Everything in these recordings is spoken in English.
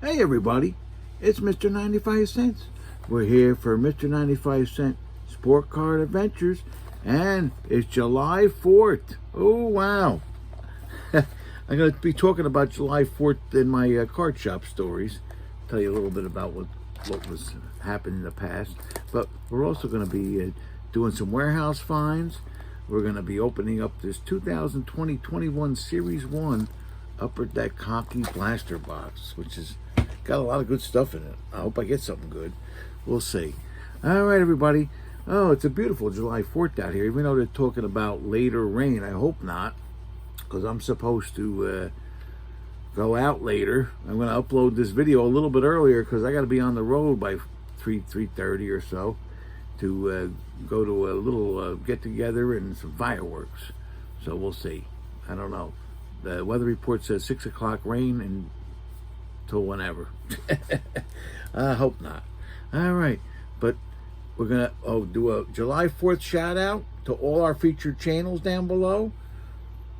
Hey everybody, it's Mr. 95 Cents. We're here for Mr. 95 Cent Sport Card Adventures, and it's July 4th. Oh wow. I'm going to be talking about July 4th in my card shop stories. Tell you a little bit about what was happening in the past. But we're also going to be doing some warehouse finds. We're going to be opening up this 2020-21 Series 1 Upper Deck Hockey Blaster Box, which has got a lot of good stuff in it. I hope I get something good. We'll see. All right, everybody. Oh, it's a beautiful July 4th out here, even though they're talking about later rain. I hope not, because I'm supposed to go out later. I'm going to upload this video a little bit earlier because I got to be on the road by 3:30 or so to go to a little get-together and some fireworks. So we'll see. I don't know. The weather report says 6 o'clock rain until whenever. I hope not. All right. But we're going to do a July 4th shout-out to all our featured channels down below.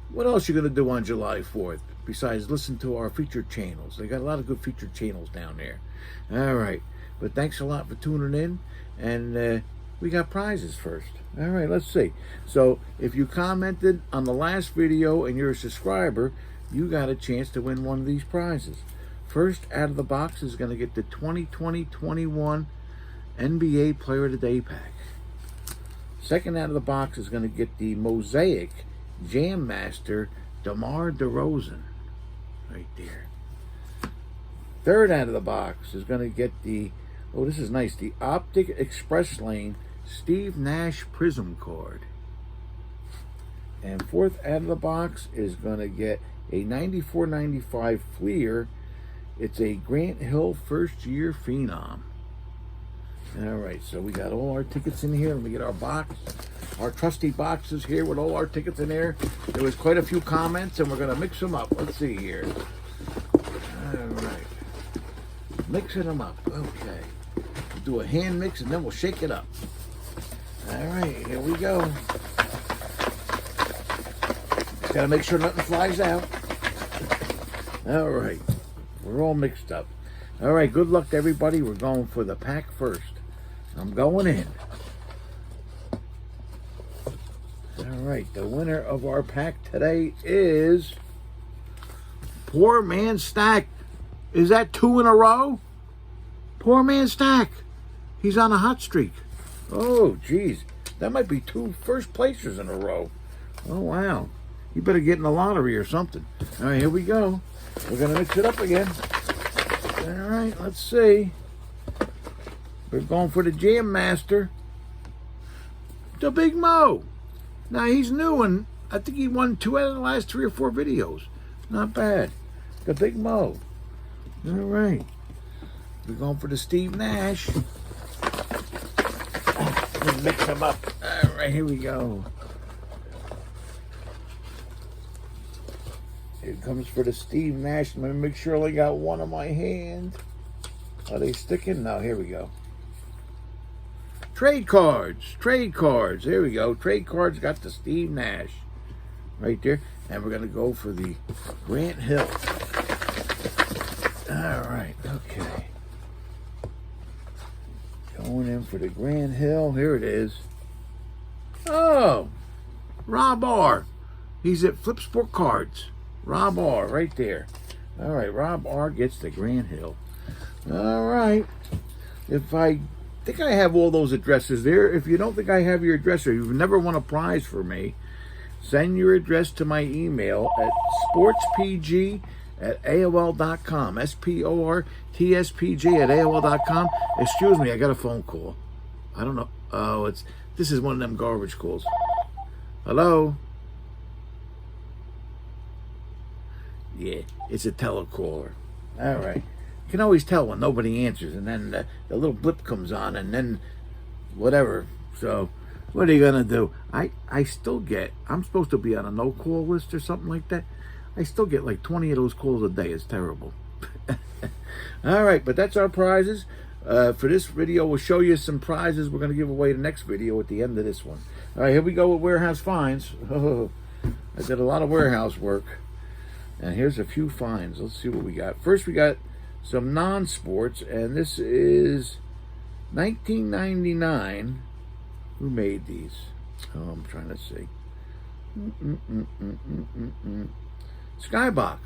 What else you going to do on July 4th besides listen to our featured channels? They got a lot of good featured channels down there. All right. But thanks a lot for tuning in. And we got prizes first. All right, let's see. So if you commented on the last video and you're a subscriber, you got a chance to win one of these prizes. First out of the box is going to get the 2020-21 NBA Player of the Day pack. Second out of the box is going to get the Mosaic Jam Master DeMar DeRozan. Right there. Third out of the box is going to get the, oh, this is nice, the Optic Express Lane Steve Nash Prism card. And fourth out of the box is going to get a 94.95 Fleer. It's a Grant Hill First Year Phenom. All right, so we got all our tickets in here. Let me get our box, our trusty boxes here with all our tickets in there. There was quite a few comments, and we're going to mix them up. Let's see here. All right. Mixing them up. Okay. We'll do a hand mix, and then we'll shake it up. All right, here we go. Got to make sure nothing flies out. All right. We're all mixed up. All right, good luck to everybody. We're going for the pack first. I'm going in. All right, the winner of our pack today is Poor Man Stack. Is that 2 in a row? Poor Man Stack. He's on a hot streak. Oh, geez. That might be 2 first placers in a row. Oh, wow. You better get in the lottery or something. All right, here we go. We're going to mix it up again. All right, let's see. We're going for the Jam Master. The Big Mo. Now, he's new, and I think he won 2 out of the last 3 or 4 videos. Not bad. The Big Mo. All right. We're going for the Steve Nash. Let's mix them up. All right, here we go. Here comes for the Steve Nash. Let me make sure I only got one on my hand. Are they sticking? No, here we go. Trade cards. Trade cards. There we go. Trade cards got the Steve Nash. Right there. And we're going to go for the Grant Hill. All right. Okay. Going in for the Grant Hill. Here it is. Oh. Rob R. He's at Flip Sportscards. Rob R. Right there. All right. Rob R. gets the Grant Hill. All right. If I think I have all those addresses there. If you don't think I have your address or you've never won a prize for me, send your address to my email at sportspg@aol.com. sportspg@aol.com. Excuse me, I got a phone call. I don't know. Oh, this is one of them garbage calls. Hello? Yeah, it's a telecaller. All right. You can always tell when nobody answers, and then the little blip comes on, and then whatever. So what are you going to do? I still get, I'm supposed to be on a no-call list or something like that. I still get like 20 of those calls a day. It's terrible. All right, but that's our prizes. For this video, we'll show you some prizes we're going to give away the next video at the end of this one. All right, here we go with warehouse finds. Oh, I did a lot of warehouse work. And here's a few finds. Let's see what we got. First, we got some non-sports, and this is 1999. Who made these? Oh, I'm trying to see. Skybox.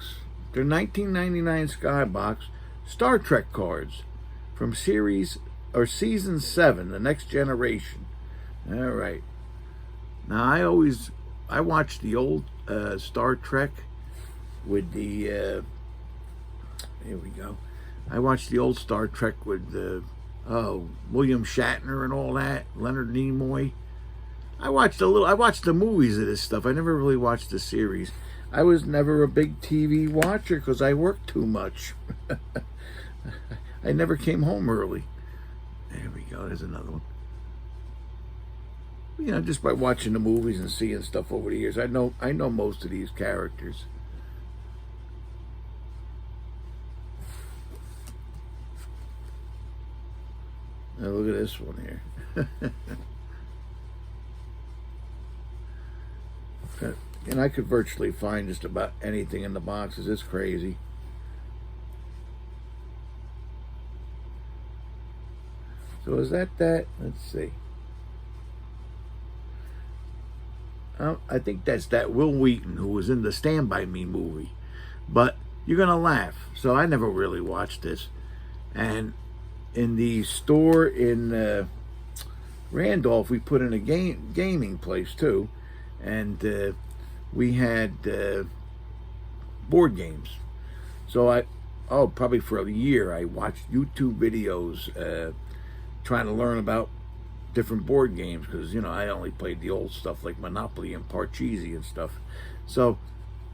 They're 1999 Skybox Star Trek cards from season 7, The Next Generation. All right. Now I watched the old Star Trek with the here we go. I watched the old Star Trek with William Shatner and all that, Leonard Nimoy. I watched the movies of this stuff. I never really watched the series. I was never a big TV watcher because I worked too much. I never came home early. There we go. There's another one. You know, just by watching the movies and seeing stuff over the years, I know most of these characters. Now look at this one here. And I could virtually find just about anything in the boxes. It's crazy. So is that? Let's see. I think that's that Will Wheaton who was in the Stand By Me movie. But you're going to laugh. So I never really watched this. And in the store in Randolph, we put in a gaming place too. And we had board games. So probably for a year, I watched YouTube videos trying to learn about different board games because, you know, I only played the old stuff like Monopoly and Parcheesi and stuff. So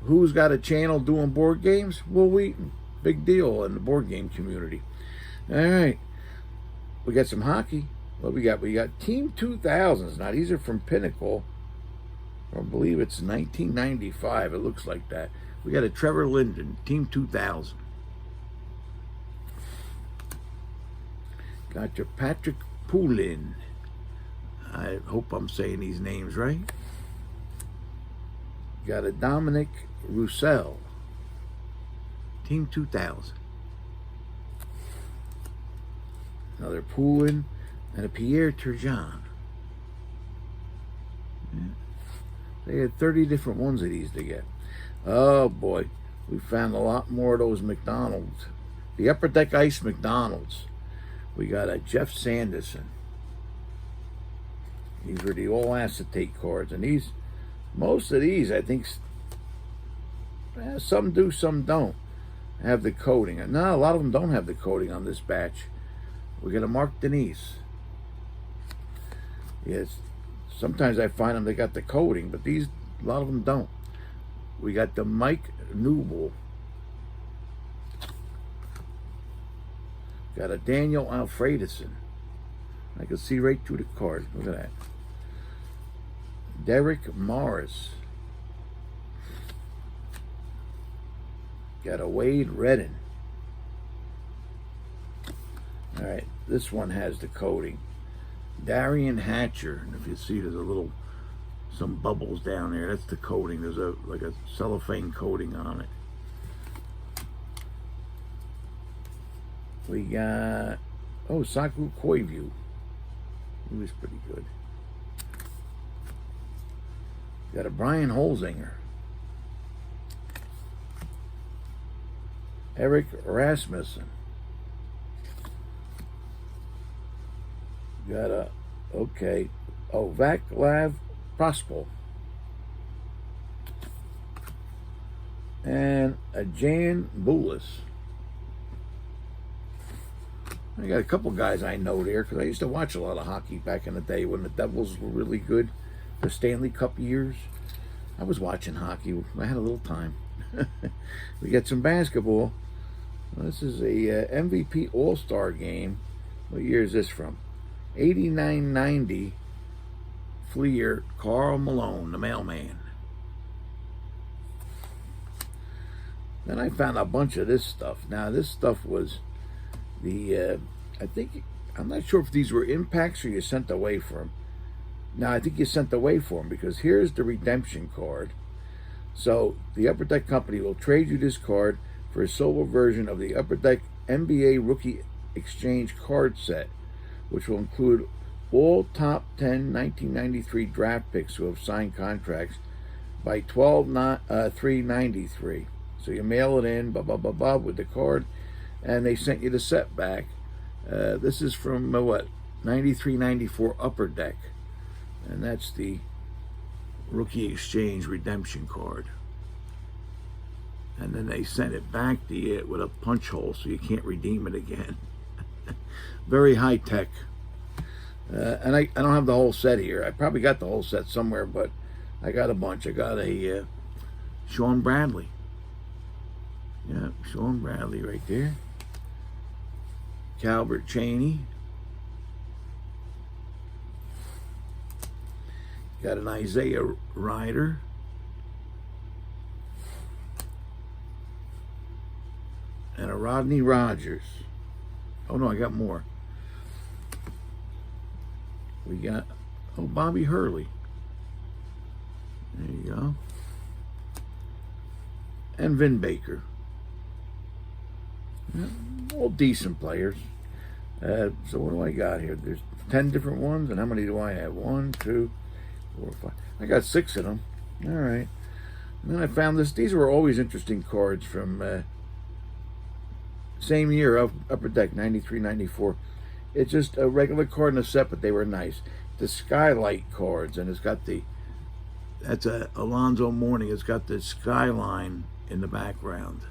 who's got a channel doing board games? Will Wheaton. Big deal in the board game community. All right. We got some hockey. What we got? We got Team 2000s. Now, these are from Pinnacle. I believe it's 1995. It looks like that. We got a Trevor Linden, Team 2000. Got your Patrick Poulin. I hope I'm saying these names right. Got a Dominic Roussel, Team 2000. Another Poulin and a Pierre Turgeon. Yeah. They had 30 different ones of these to get. Oh boy, we found a lot more of those McDonald's. The Upper Deck Ice McDonald's. We got a Jeff Sanderson. These were the all acetate cards, and most of these, I think, some do, some don't have the coating. No, a lot of them don't have the coating on this batch. We got a Mark Denise. Yes, sometimes I find them they got the coating, but a lot of them don't. We got the Mike Newell. Got a Daniel Alfredson. I can see right through the card. Look at that. Derek Morris. Got a Wade Redden. All right, this one has the coating. Darian Hatcher. And if you see, there's some bubbles down there. That's the coating. There's like a cellophane coating on it. We got Saku Koivu. He was pretty good. Got a Brian Holzinger. Eric Rasmussen. Got a Vaclav Prospol. And a Jan Boulis. I got a couple guys I know there because I used to watch a lot of hockey back in the day when the Devils were really good. The Stanley Cup years. I was watching hockey. I had a little time. We got some basketball. This is a MVP All-Star game. What year is this from? 89-90 Fleer Karl Malone, the mailman. Then I found a bunch of this stuff. Now this stuff was I'm not sure if these were impacts or you sent away for them. Now I think you sent away for them because here's the redemption card. So the Upper Deck Company will trade you this card for a silver version of the Upper Deck NBA Rookie Exchange card set, which will include all top 10 1993 draft picks who have signed contracts by 12/3/93. So you mail it in, blah, blah, blah, blah, with the card, and they sent you the set back. This is from, 93/94 Upper Deck, and that's the Rookie Exchange redemption card. And then they sent it back to you with a punch hole so you can't redeem it again. Very high tech. And I don't have the whole set here. I probably got the whole set somewhere, but I got a bunch. I got a Sean Bradley. Yeah, Sean Bradley right there. Calbert Cheney. Got an Isaiah Ryder. And a Rodney Rogers. Oh no, I got more. We got, Bobby Hurley. There you go. And Vin Baker. Yeah, all decent players. So what do I got here? There's 10 different ones, and how many do I have? 1, 2, 4, 5. I got 6 of them. All right. And then I found this. These were always interesting cards from same year, Upper Deck, 93/94. It's just a regular card in a set, but they were nice. The Skylight cards, and it's got that's a Alonzo Mourning. It's got the skyline in the background.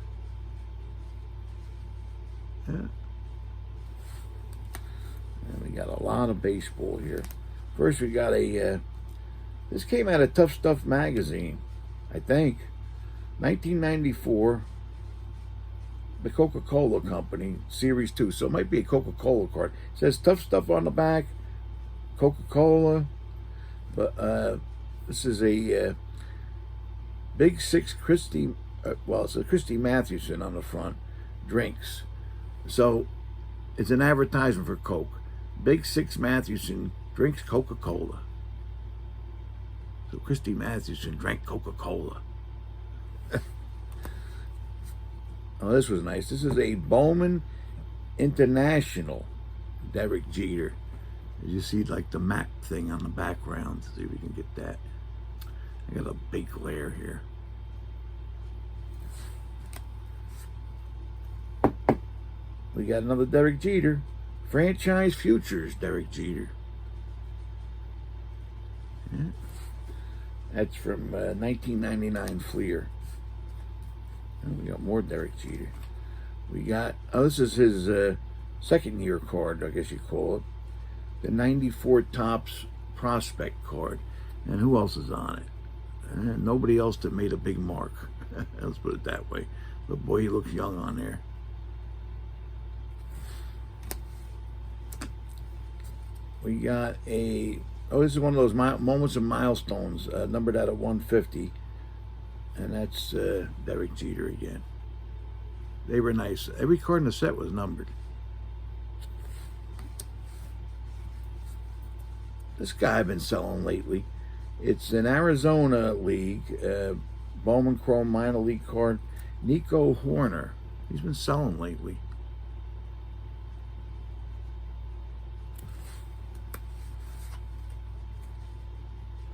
Yeah. And we got a lot of baseball here. First, we got this came out of Tough Stuff magazine, I think. 1994. The Coca-Cola Company, Series 2. So it might be a Coca-Cola card. It says Tough Stuff on the back, Coca-Cola. But this is a Big Six Christy, it's a Christy Mathewson on the front, drinks. So it's an advertisement for Coke. Big Six Mathewson drinks Coca-Cola. So Christy Mathewson drank Coca-Cola. Oh, this was nice. This is a Bowman International Derek Jeter. You see like the map thing on the background. See if we can get that. I got a big glare here. We got another Derek Jeter. Franchise Futures Derek Jeter. Yeah. That's from 1999 Fleer. And we got more Derek Jeter. We got, this is his second year card, I guess you call it. The 94 Topps Prospect card. And who else is on it? Nobody else that made a big mark. Let's put it that way. But boy, he looks young on there. We got this is one of those moments of milestones, numbered out of 150. And that's Derek Jeter again. They were nice. Every card in the set was numbered. This guy I've been selling lately. It's an Arizona League, Bowman Chrome minor league card. Nico Horner. He's been selling lately.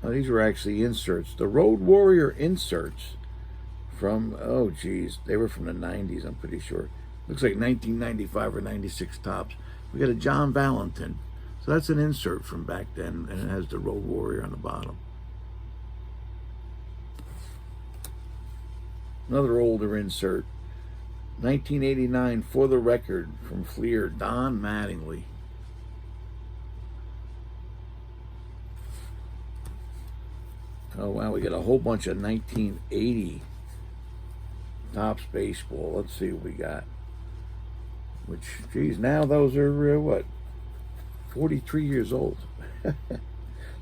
Oh, these were actually inserts. The Road Warrior inserts from, they were from the 90s, I'm pretty sure. Looks like 1995 or 96 Topps. We got a John Valentin. So that's an insert from back then, and it has the Road Warrior on the bottom. Another older insert. 1989 For the Record from Fleer, Don Mattingly. Oh, wow, we got a whole bunch of 1980 Topps baseball. Let's see what we got. Which, geez, now those are, 43 years old.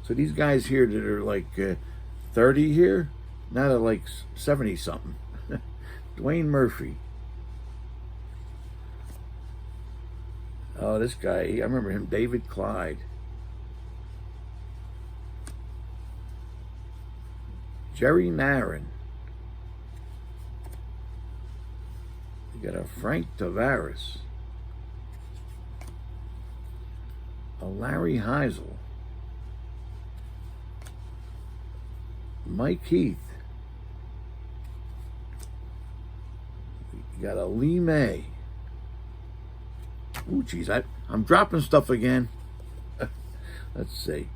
So these guys here that are like 30 here, now they're like 70-something. Dwayne Murphy. Oh, this guy, I remember him, David Clyde. Jerry Narron. You got a Frank Tavares. a Larry Heisel, Mike Heath. You got a Lee May. Ooh, geez, I'm dropping stuff again. Let's see.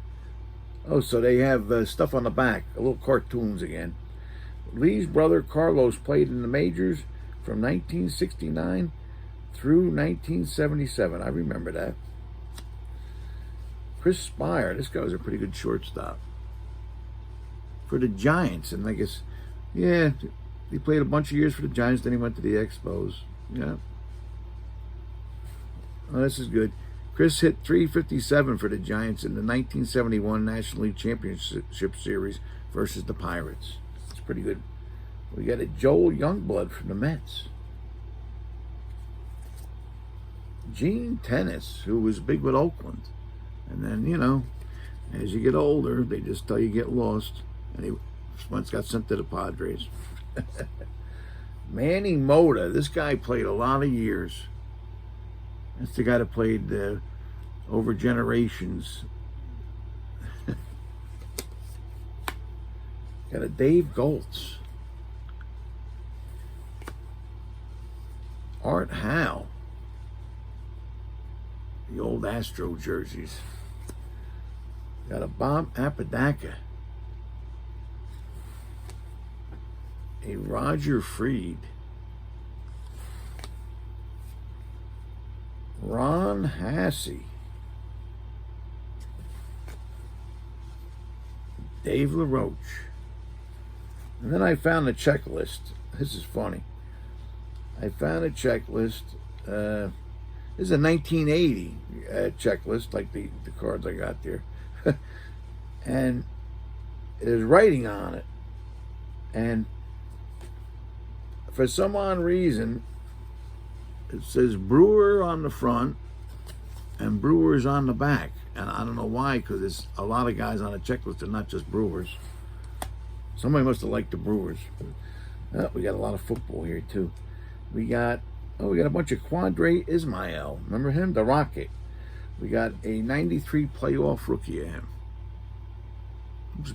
Oh, so they have stuff on the back, a little cartoons again. Lee's brother Carlos played in the majors from 1969 through 1977. I remember that. Chris Spire, this guy was a pretty good shortstop for the Giants, and I guess, yeah, he played a bunch of years for the Giants. Then he went to the Expos. Yeah. Oh, this is good. Chris hit 357 for the Giants in the 1971 National League Championship Series versus the Pirates. It's pretty good. We got a Joel Youngblood from the Mets. Gene Tennis, who was big with Oakland. And then, you know, as you get older, they just tell you get lost. And he once got sent to the Padres. Manny Mota, this guy played a lot of years. That's the guy that played over generations. Got a Dave Goltz. Art Howe. The old Astro jerseys. Got a Bob Apodaca. A Roger Freed. Ron Hassey. Dave LaRoche. And then I found a checklist. This is funny. I found a checklist. This is a 1980 checklist, like the cards I got there. And there's writing on it. And for some odd reason, it says Brewer on the front and Brewers on the back. And I don't know why, because there's a lot of guys on the checklist that are not just Brewers. Somebody must have liked the Brewers. We got a lot of football here, too. We got a bunch of Quandre Ismail. Remember him? The Rocket. We got a 93 playoff rookie of him.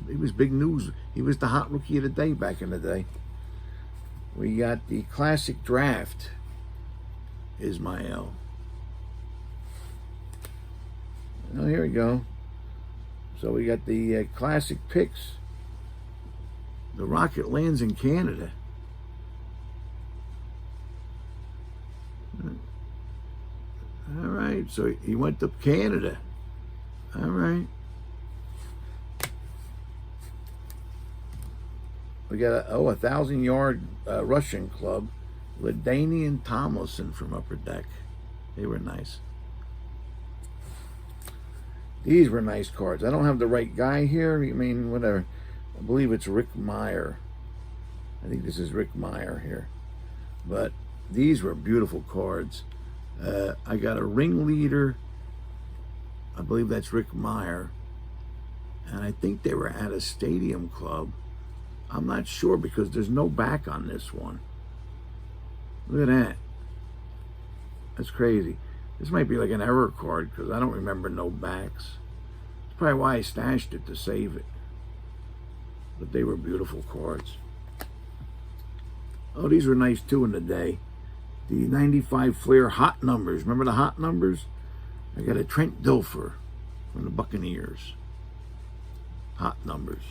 He was big news. He was the hot rookie of the day back in the day. We got the classic draft Ismail. Oh, here we go. So we got the classic picks. The Rocket lands in Canada. All right, so he went to Canada. All right. We got a 1,000-yard rushing club. LaDainian Tomlinson from Upper Deck. They were nice. These were nice cards. I don't have the right guy here. I mean, whatever. I believe it's Rick Meyer. I think this is Rick Meyer here. But these were beautiful cards. I got a ringleader. I believe that's Rick Meyer. And I think they were at a stadium club. I'm not sure because there's no back on this one. Look at that. That's crazy. This might be like an error card because I don't remember no backs. That's probably why I stashed it, to save it. But they were beautiful cards. Oh, these were nice too in the day. The 95 Flair hot numbers. Remember the hot numbers? I got a Trent Dilfer from the Buccaneers. Hot numbers.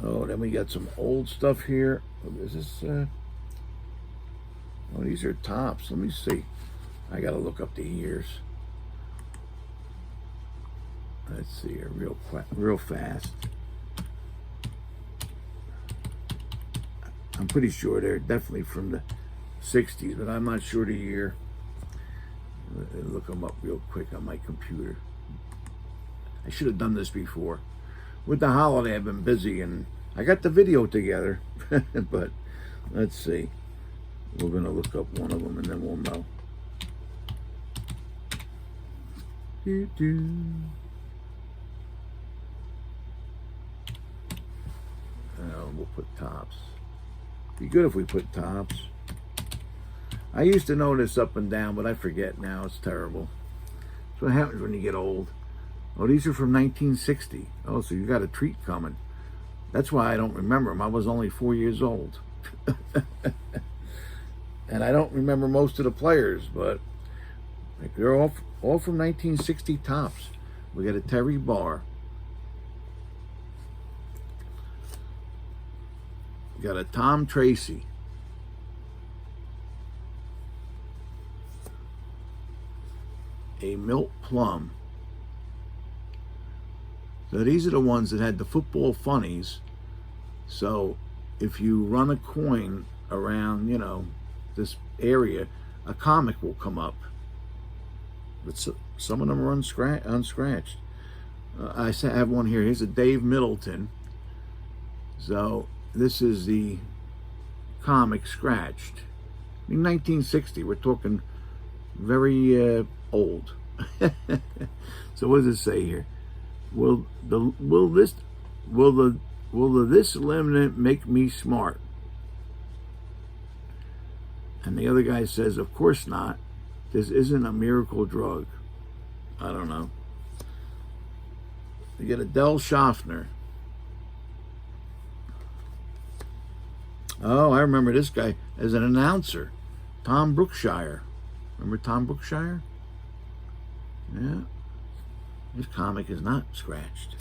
Oh, then we got some old stuff here. Is this, oh, these are tops. Let me see. I got to look up the years. Let's see here, real fast. I'm pretty sure they're definitely from the 60s, but I'm not sure the year. Look them up real quick on my computer. I should have done this before. With the holiday, I've been busy, and I got the video together. But let's see. We're going to look up one of them, and then we'll know. We'll put tops. Be good if we put tops. I used to know this up and down, but I forget now. It's terrible. That's what happens when you get old. Oh, these are from 1960. Oh, so you got a treat coming. That's why I don't remember them. I was only 4 years old. And I don't remember most of the players, but they're all from 1960 tops. We got a Terry Barr. We got a Tom Tracy. A Milt Plum. So these are the ones that had the football funnies. So if you run a coin around, you know, this area, a comic will come up. But some of them are unscratched. I have one here. Here's a Dave Middleton. So this is the comic scratched. In 1960, we're talking very old. So what does it say here? Will this limit make me smart? And the other guy says, of course not. This isn't a miracle drug. I don't know. You get a Del Schaffner. Oh, I remember this guy as an announcer. Tom Brookshire. Remember Tom Brookshire? Yeah. This comic is not scratched.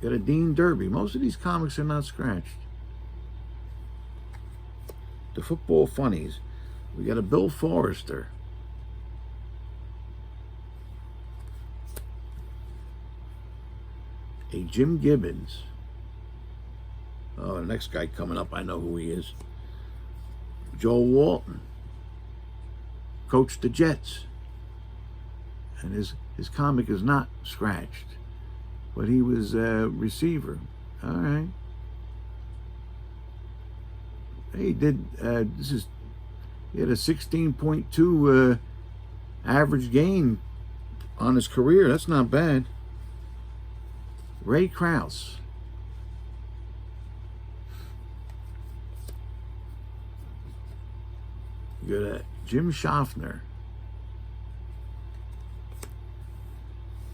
Got a Dean Derby. Most of these comics are not scratched. The football funnies. We got a Bill Forrester. A Jim Gibbons. Oh, the next guy coming up, I know who he is. Joel Walton. Coached the Jets. And his comic is not scratched. But he was a receiver. All right. He did, he had a 16.2 average gain on his career. That's not bad. Ray Krause. You got a Jim Schaffner.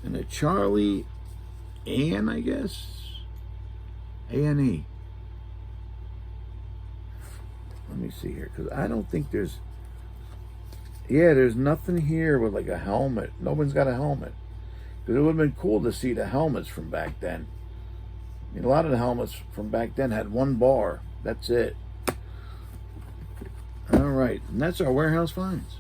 And a Charlie Ann, I guess. A-N-E. Let me see here, because I don't think there's... Yeah, there's nothing here with like a helmet. No one's got a helmet. Because it would have been cool to see the helmets from back then. I mean, a lot of the helmets from back then had one bar. That's it. All right. And that's our warehouse finds.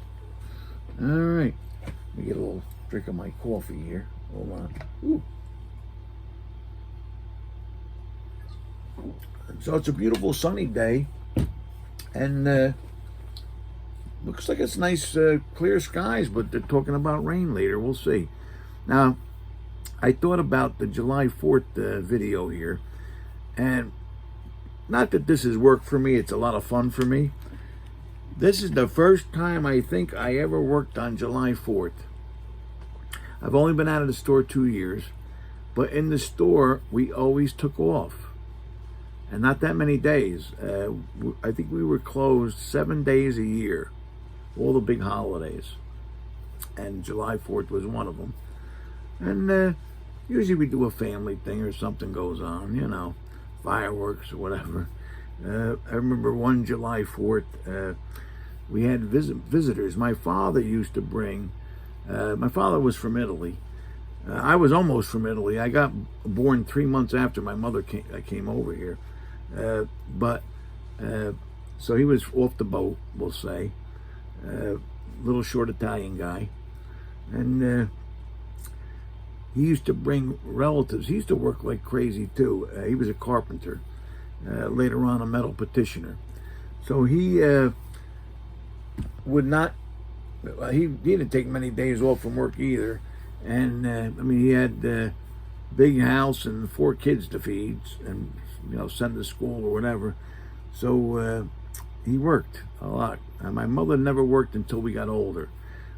All right. Let me get a little drink of my coffee here. Hold on. Ooh. So it's a beautiful sunny day. And looks like it's nice clear skies, but they're talking about rain later. We'll see. Now, I thought about the July 4th video here. And not that this is work for me. It's a lot of fun for me. This is the first time I think I ever worked on July 4th. I've only been out of the store 2 years. But in the store, we always took off. And not that many days. I think we were closed 7 days a year. All the big holidays. And July 4th was one of them. And usually we do a family thing or something goes on, you know, fireworks or whatever. I remember one July 4th, we had visitors. My father used to bring, my father was from Italy. I was almost from Italy. I got born 3 months after my mother came over here. So he was off the boat, we'll say. Little short Italian guy. And he used to bring relatives. He used to work like crazy too. He was a carpenter. Later on a metal petitioner. So he would not, he didn't take many days off from work either. And I mean, he had a big house and 4 kids to feed and, you know, send to school or whatever. So he worked a lot. My mother never worked until we got older.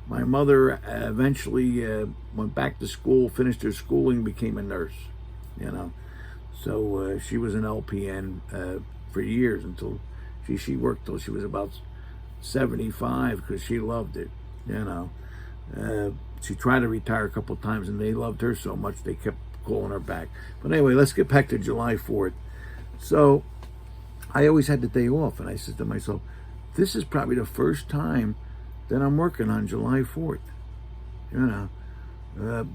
My mother eventually went back to school, finished her schooling, became a nurse, you know. So she was an LPN for years until she worked till she was about 75 because she loved it, you know. She tried to retire a couple times, and they loved her so much they kept calling her back. But anyway, let's get back to July 4th. So I always had the day off, and I said to myself, this is probably the first time that I'm working on July 4th. You know,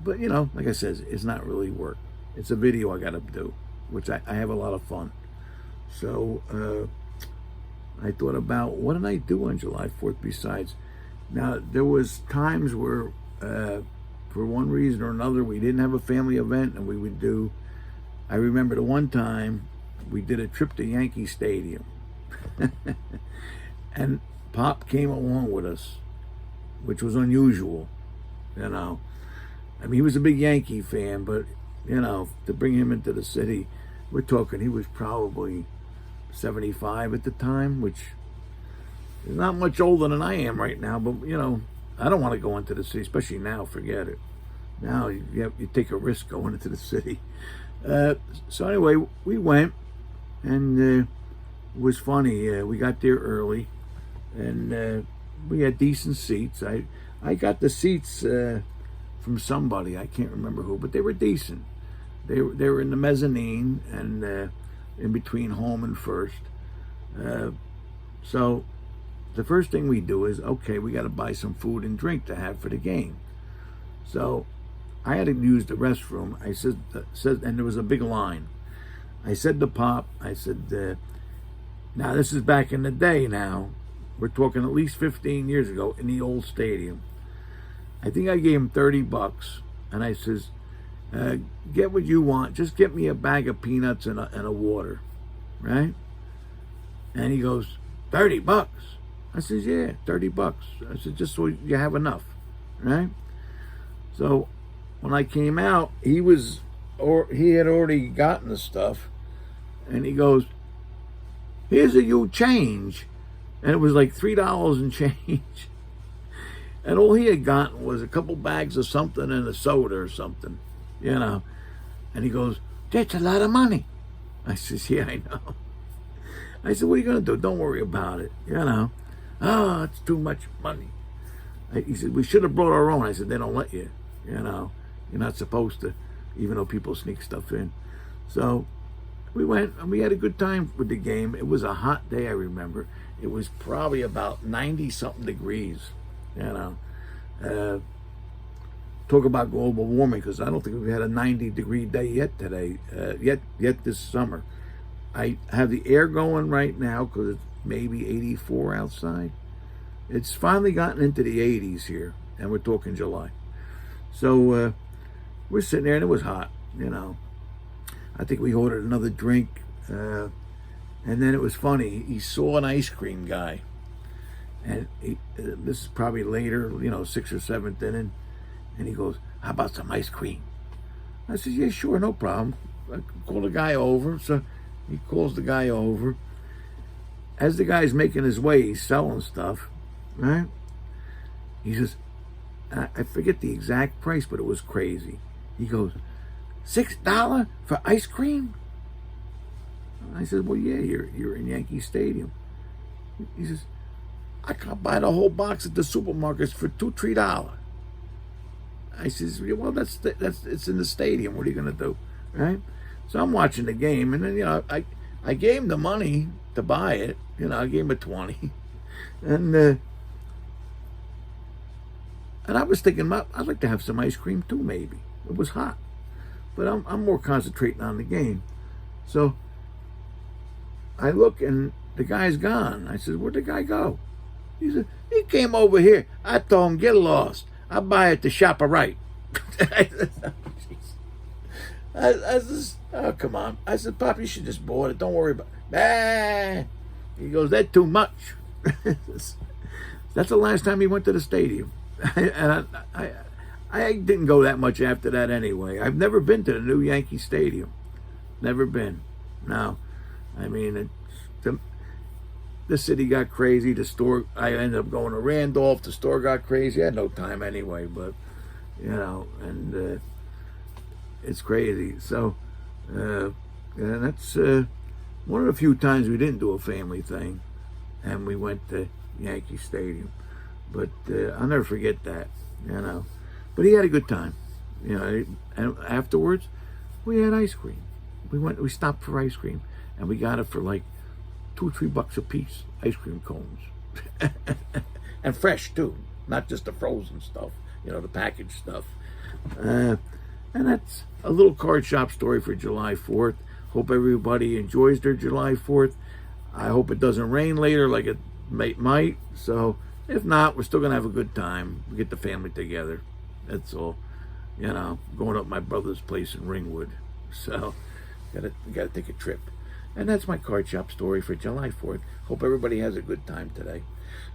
but you know, like I said, it's not really work. It's a video I got to do, which I have a lot of fun. So I thought about, what did I do on July 4th besides? Now, there was times where, for one reason or another, we didn't have a family event, and we would do, I remember the one time we did a trip to Yankee Stadium. And Pop came along with us, which was unusual, you know. I mean, he was a big Yankee fan, but, you know, to bring him into the city, we're talking, he was probably 75 at the time, which is not much older than I am right now, but, you know, I don't want to go into the city, especially now, forget it. Now you take a risk going into the city. So anyway, we went, and it was funny. We got there early, and we had decent seats. I got the seats from somebody, I can't remember who, but they were decent. They were in the mezzanine, and in between home and first. So the first thing we do is, okay, we got to buy some food and drink to have for the game. So I had to use the restroom. I said, and there was a big line. I said to Pop, I said, now this is back in the day now. We're talking at least 15 years ago in the old stadium. I think I gave him $30, and I says, get what you want. Just get me a bag of peanuts and a water, right? And he goes, $30? I says, yeah, $30. I said, just so you have enough, right? So when I came out, he had already gotten the stuff, and he goes, here's a you change. And it was like $3 and change. And all he had gotten was a couple bags of something and a soda or something, you know. And he goes, that's a lot of money. I says, yeah, I know. I said, what are you going to do? Don't worry about it, you know. Oh, it's too much money. He said, we should have brought our own. I said, they don't let you, you know. You're not supposed to, even though people sneak stuff in. So we went, and we had a good time with the game. It was a hot day, I remember. It was probably about 90-something degrees, you know. Talk about global warming, because I don't think we've had a 90-degree day yet today, yet this summer. I have the air going right now because it's maybe 84 outside. It's finally gotten into the 80s here, and we're talking July. So we're sitting there, and it was hot, you know. I think we ordered another drink, and then it was funny. He saw an ice cream guy, and this is probably later, you know, 6th or 7th inning, and he goes, how about some ice cream? I said, yeah, sure, no problem. I called the guy over, so he calls the guy over. As the guy's making his way, he's selling stuff, right? He says, I forget the exact price, but it was crazy. He goes, $6 for ice cream? I said, well, yeah, you're in Yankee Stadium. He says, I can buy the whole box at the supermarkets for $2-3. I says, well, that's it's in the stadium. What are you gonna do, right? So I'm watching the game, and then, you know, I gave him the money to buy it. You know, I gave him a 20, and I was thinking, I'd like to have some ice cream too, maybe. It was hot, but I'm more concentrating on the game. So I look, and the guy's gone. I said, where'd the guy go? He said, he came over here. I told him, get lost. I buy at the ShopRite. I said, oh, come on. I said, Pop, you should just board it. Don't worry about it. He goes, that's too much. That's the last time he went to the stadium. And I didn't go that much after that anyway. I've never been to the new Yankee Stadium. Never been. No. I mean, the city got crazy. The store, I ended up going to Randolph. The store got crazy. I had no time anyway, but, you know, and it's crazy. So, and that's one of the few times we didn't do a family thing, and we went to Yankee Stadium. But I'll never forget that. you know. But he had a good time, you know. And afterwards, we had ice cream. We stopped for ice cream, and we got it for like $2 or $3 a piece. Ice cream cones, and fresh too, not just the frozen stuff, you know, the packaged stuff. And that's a little card shop story for July 4th. Hope everybody enjoys their July 4th. I hope it doesn't rain later like it might. So if not, we're still gonna have a good time. We get the family together. That's all. You know, going up my brother's place in Ringwood. So gotta take a trip. And that's my card shop story for July 4th. Hope everybody has a good time today.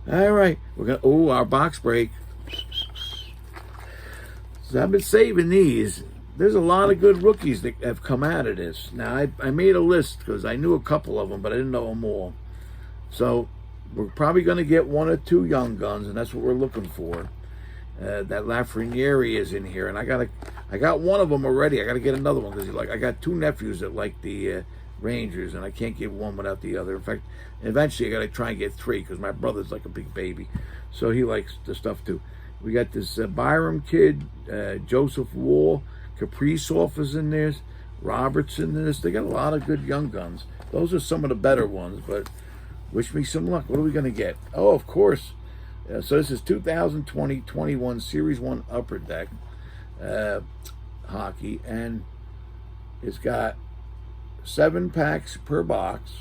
All right, we're gonna our box break. So I've been saving these. There's a lot of good rookies that have come out of this. Now I made a list because I knew a couple of them, but I didn't know them all. So we're probably going to get 1 or 2 young guns, and that's what we're looking for. That Lafreniere is in here, and I got one of them already. I got to get another one because I got 2 nephews that like the Rangers, and I can't give one without the other. In fact, eventually I got to try and get 3 because my brother's like a big baby, so he likes the stuff too. We got this Byram kid, Joseph Wall, Kaprizov is in there, Robertson in this. They got a lot of good young guns. Those are some of the better ones, but wish me some luck. What are we going to get? Oh, of course. So this is 2020-21 Series 1 Upper Deck hockey, and it's got 7 packs per box,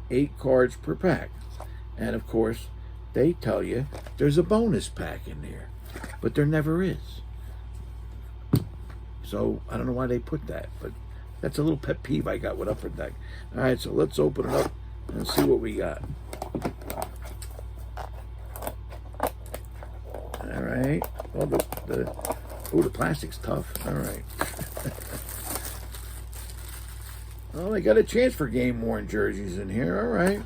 8 cards per pack. And of course, they tell you there's a bonus pack in there, but there never is. So I don't know why they put that, but that's a little pet peeve I got with Upper Deck. All right, so let's open it up and see what we got. All right. Well, the plastic's tough. All right. Well, they got a chance for game-worn jerseys in here. All right.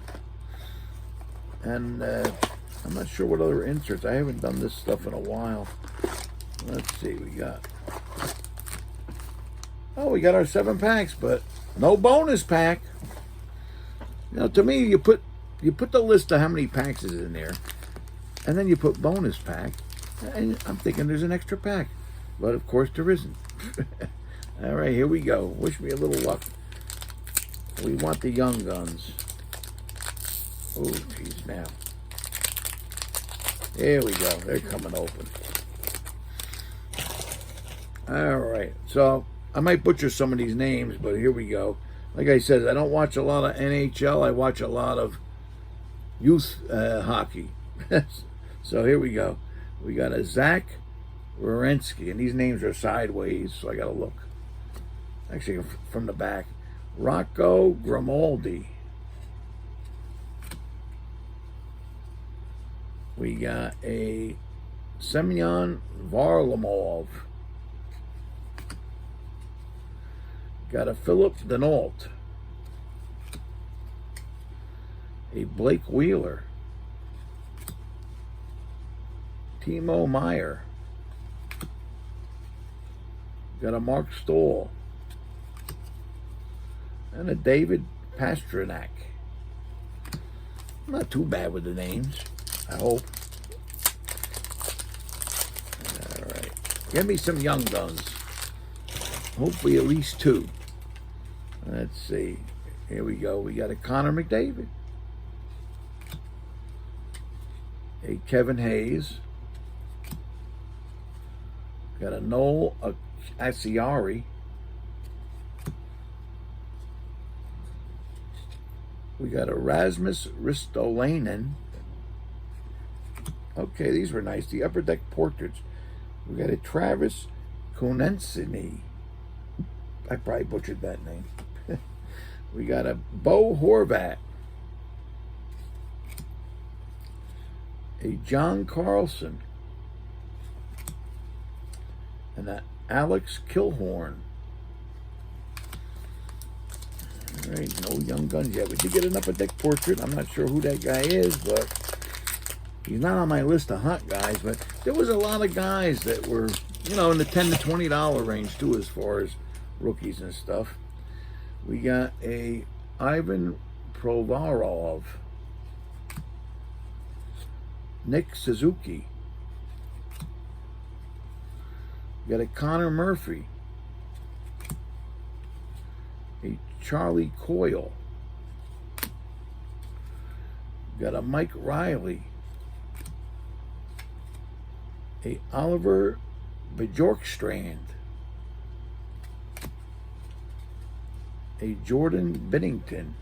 And I'm not sure what other inserts. I haven't done this stuff in a while. Let's see. We got our 7 packs, but no bonus pack. You know, to me, you put the list of how many packs is in there, and then you put bonus pack, and I'm thinking there's an extra pack, but of course there isn't. All right, here we go. Wish me a little luck. We want the young guns. Oh, geez, now. There we go. They're coming open. All right, so I might butcher some of these names, but here we go. Like I said, I don't watch a lot of NHL. I watch a lot of youth hockey. So here we go. We got a Zach Werenski, and these names are sideways, so I got to look. Actually, from the back. Rocco Grimaldi. We got a Semyon Varlamov. Got a Philip Denault. A Blake Wheeler. Timo Meyer. Got a Mark Stoll. And a David Pastrnak. Not too bad with the names, I hope. All right. Give me some young guns. Hopefully at least 2. Let's see. Here we go. We got a Connor McDavid. A Kevin Hayes. Got a Noel Acciari. We got a Rasmus Ristolainen. Okay, these were nice. The Upper Deck portraits. We got a Travis Konecny. I probably butchered that name. We got a Bo Horvat. A John Carlson. And a Alex Kilhorn. All right, no young guns yet. We did get an Upper Deck portrait. I'm not sure who that guy is, but he's not on my list of hot guys. But there was a lot of guys that were, you know, in the $10 to $20 range too, as far as rookies and stuff. We got a Ivan Provorov, Nick Suzuki, We got a Connor Murphy, a Charlie Coyle. We got a Mike Riley, a Oliver Bjorkstrand, a Jordan Bennington,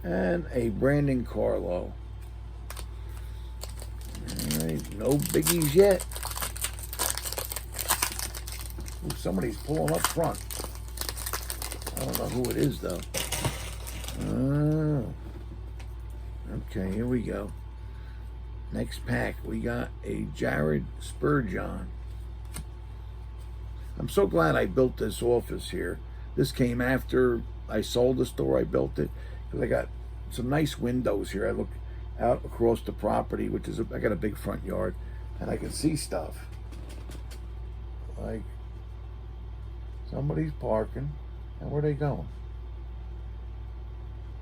and a Brandon Carlo. All right, no biggies yet. Ooh, somebody's pulling up front. I don't know who it is, though. Oh. Okay, here we go. Next pack, we got a Jared Spurgeon. I'm so glad I built this office here. This came after I sold the store. I built it because I got some nice windows here. I look out across the property, which is I got a big front yard, and I can see stuff. Like somebody's parking, and where are they going?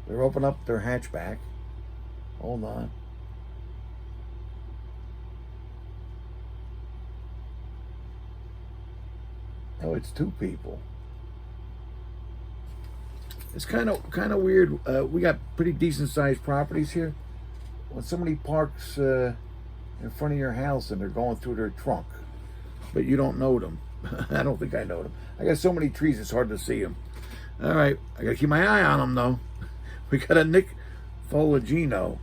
They're opening up their hatchback. Hold on. Oh, it's two people. It's kind of weird. We got pretty decent sized properties here. When somebody parks in front of your house and they're going through their trunk, but you don't know them. I don't think I know them. I got so many trees it's hard to see them. All right, I gotta keep my eye on them though. We got a Nick Foligino.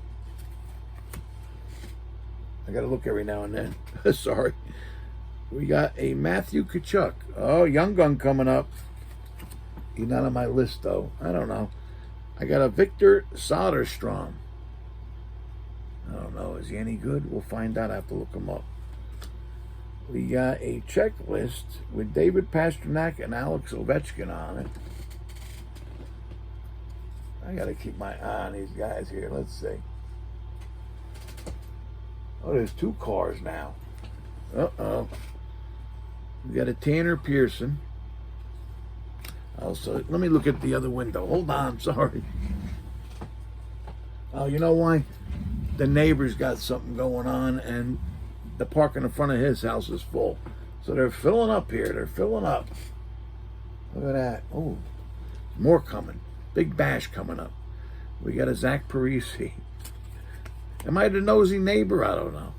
I gotta look every now and then. Sorry. We got a Matthew Tkachuk. Oh, young gun coming up. He's not on my list, though. I don't know. I got a Victor Soderstrom. I don't know. Is he any good? We'll find out. I have to look him up. We got a checklist with David Pastrnak and Alex Ovechkin on it. I got to keep my eye on these guys here. Let's see. Oh, there's two cars now. Uh-oh. We got a Tanner Pearson. Also, let me look at the other window. Hold on, sorry. Oh, you know why? The neighbor's got something going on, and the parking in front of his house is full. So they're filling up here. They're filling up. Look at that. Oh, more coming. Big bash coming up. We got a Zach Parisi. Am I the nosy neighbor? I don't know.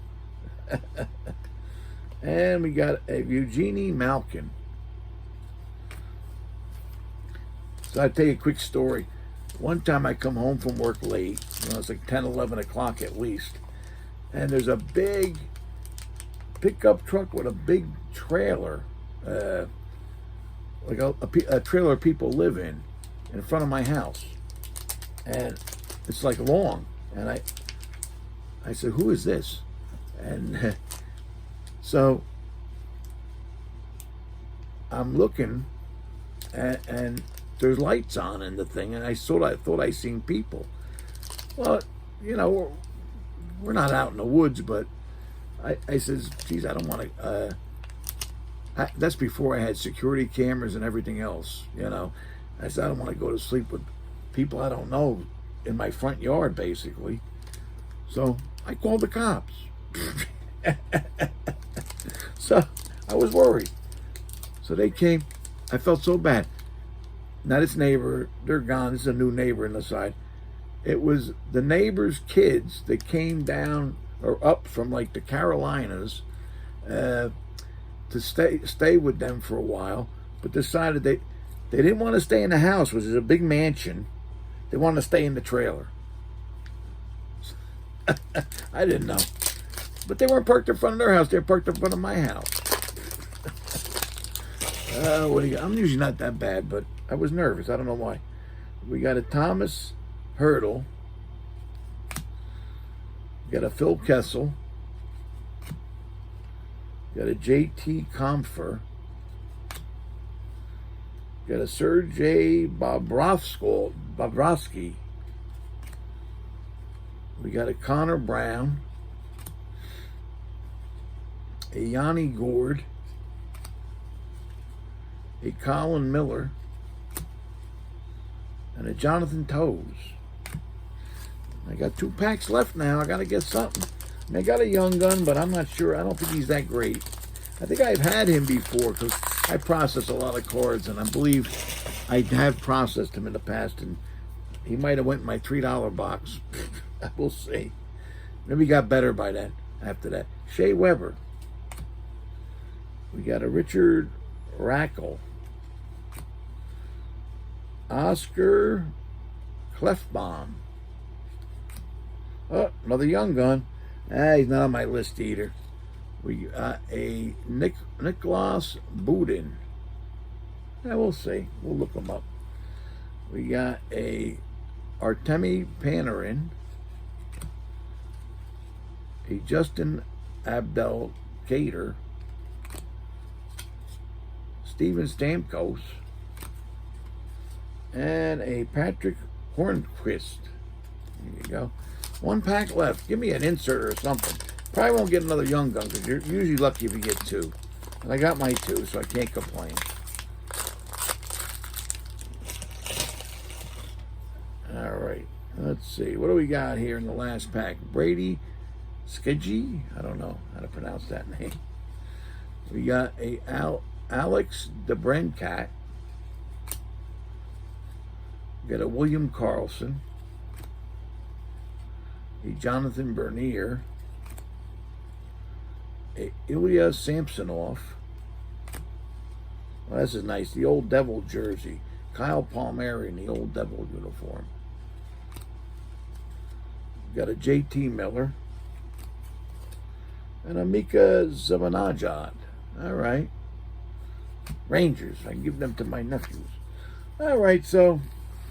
And we got a Eugenie Malkin. So I'll tell you a quick story. One time I come home from work late. It's like 10, 11 o'clock at least. And there's a big pickup truck with a big trailer. Like a trailer people live in front of my house. And it's like long. And I said, who is this? And so I'm looking, and there's lights on in the thing, and I thought I seen people. Well, you know, we're not out in the woods, but I says, geez, I don't want to. That's before I had security cameras and everything else, you know. I said, I don't want to go to sleep with people I don't know in my front yard, basically. So I called the cops. So I was worried. So they came. I felt so bad. Now this neighbor, they're gone. This is a new neighbor on the side. It was the neighbor's kids that came down or up from like the Carolinas to stay with them for a while, but decided they didn't want to stay in the house, which is a big mansion. They wanted to stay in the trailer. I didn't know. But they weren't parked in front of their house. They were parked in front of my house. What do you got? I'm usually not that bad, but I was nervous. I don't know why. We got a Thomas Hurdle. We got a Phil Kessel. We got a JT Comfer. We got a Sergei Bobrovsky. We got a Connor Brown. A Yanni Gourde, a Colin Miller, and a Jonathan Toews. I got 2 packs left now. I got to get something. And I got a young gun, but I'm not sure. I don't think he's that great. I think I've had him before because I process a lot of cards, and I believe I have processed him in the past, and he might have went in my $3 box. We'll see. Maybe he got better by then. After that, Shea Weber. We got a Richard Rackle, Oscar Clefbaum. Oh, another young gun. He's not on my list either. We got a Nicholas Budin. Yeah, we'll see. We'll look him up. We got a Artemi Panarin, a Justin Abdelkader, Steven Stamkos, and a Patrick Hornquist. There you go. One pack left. Give me an insert or something. Probably won't get another young gun because you're usually lucky if you get two. And I got my two, so I can't complain. All right. Let's see. What do we got here in the last pack? Brady Skidgy? I don't know how to pronounce that name. We got a Alex DeBrincat. We got a William Karlsson. A Jonathan Bernier. A Ilya Samsonov. Well, this is nice. The Old Devil jersey. Kyle Palmieri in the Old Devil uniform. Got a JT Miller. And a Mika Zibanejad. All right. Rangers. I can give them to my nephews. All right, so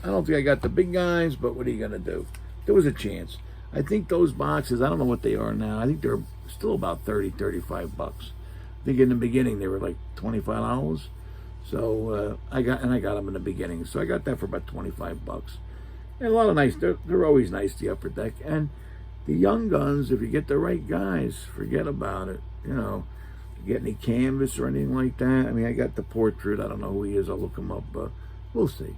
I don't think I got the big guys, but what are you going to do? There was a chance. I think those boxes, I don't know what they are now. I think they're still about 30, 35 bucks. I think in the beginning they were like $25. So I got them in the beginning. So I got that for about 25 bucks. And a lot of nice, they're always nice, the upper deck. And the young guns, if you get the right guys, forget about it. You know, get any canvas or anything like that. I mean, I got the portrait. I don't know who he is. I'll look him up, but we'll see.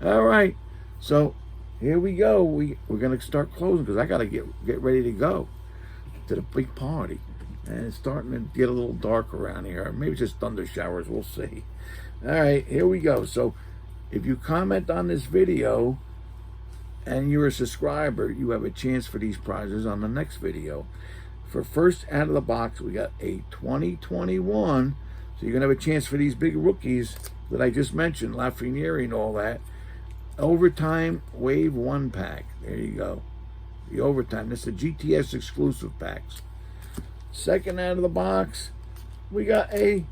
All right. So here we go. We're going to start closing because I got to get ready to go to the big party. And it's starting to get a little dark around here. Maybe just thunder showers. We'll see. All right, here we go. So if you comment on this video and you're a subscriber, you have a chance for these prizes on the next video. For first out of the box, we got a 2021. So you're going to have a chance for these big rookies that I just mentioned, Lafreniere and all that. Overtime Wave 1 pack. There you go. The overtime. This is the GTS exclusive packs. Second out of the box, we got a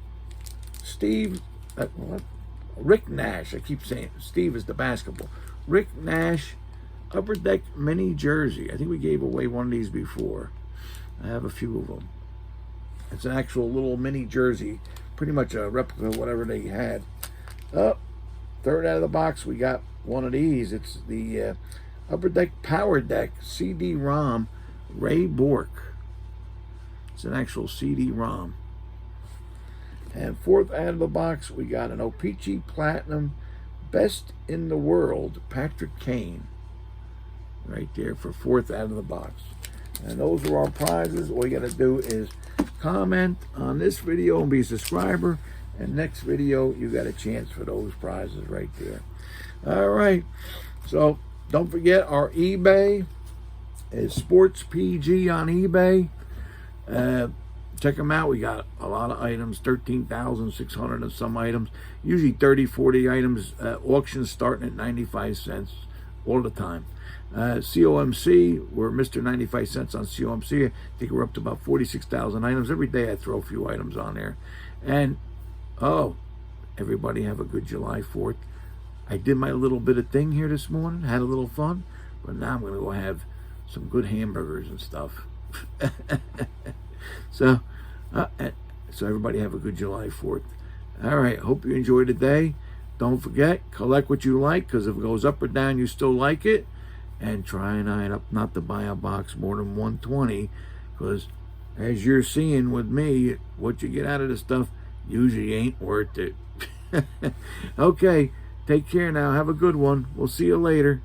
Rick Nash. I keep saying Steve is the basketball. Rick Nash Upper Deck mini jersey. I think we gave away one of these before. I have a few of them. It's an actual little mini jersey, pretty much a replica of whatever they had. Third out of the box, we got one of these. It's the Upper Deck Power Deck CD-ROM Ray Bork. It's an actual CD-ROM. And fourth out of the box, we got an O-Pee-Chee Platinum Best in the World Patrick Kane. Right there for fourth out of the box. And those are our prizes. All you got to do is comment on this video and be a subscriber. And next video, you got a chance for those prizes right there. All right. So don't forget our eBay is SportsPG on eBay. Check them out. We got a lot of items, 13,600 and some items. Usually 30, 40 items. Auctions starting at 95 cents all the time. COMC, we're Mr. 95 cents on COMC. I think we're up to about 46,000 items. Every day I throw a few items on there. And, everybody have a good July 4th. I did my little bit of thing here this morning, had a little fun, but now I'm going to go have some good hamburgers and stuff. So everybody have a good July 4th. All right, hope you enjoyed the day. Don't forget, collect what you like, because if it goes up or down, you still like it. And try and iron up not to buy a box more than 120, because as you're seeing with me, what you get out of this stuff usually ain't worth it. Okay, take care now. Have a good one. We'll see you later.